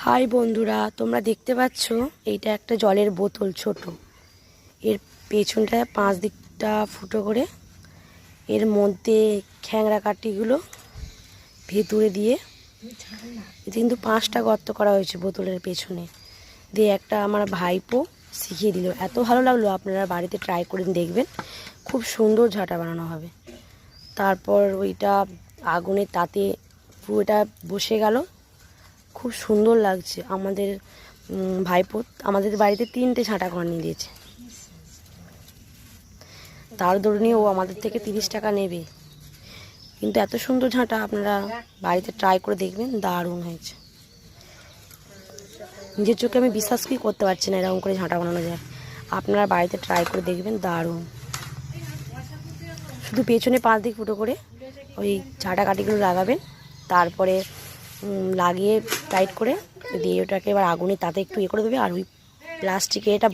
High বন্ধুরা, তোমরা দেখতে পাচ্ছ এইটা একটা জলের বোতল ছোট। এর পেছনটা 5 দিকটা ফুটো করে, এর মধ্যে খ্যাংরা কাঠিগুলো ভেতরে দিয়ে কিন্তু 5টা গর্ত করা হয়েছে বোতলের পেছনে দিয়ে। একটা আমার ভাইপো শিখিয়ে দিল, এত ভালো লাগলো। আপনারা বাড়িতে ট্রাই করে দেখবেন, খুব সুন্দর ঝাঁটা বানানো হবে। তারপর ওইটা আগুনের তাতে পুরোটা বসে গেল, খুব সুন্দর লাগছে। আমাদের ভাইপো আমাদের বাড়িতে 3টে ঝাঁটা ঘর নিয়ে দিয়েছে। তার দরুনই ও আমাদের থেকে 30 টাকা নেবে, কিন্তু এত সুন্দর ঝাঁটা আপনারা বাড়িতে ট্রাই করে দেখবেন, দারুণ হয়েছে। নিজের চোখে আমি বিশ্বাসই করতে পারছি না এরকম করে ঝাঁটা বানানো যায়। আপনারা বাড়িতে ট্রাই করে দেখবেন, দারুণ। শুধু পেছনে 5 দিক ফুটো করে ওই ঝাঁটা কাঠিগুলো লাগাবেন, তারপরে লাগিয়ে টাইট করে দিয়ে ওটাকে এবার আগুনে তাতে একটু করে দেবে। আর ওই প্লাস্টিকে এটা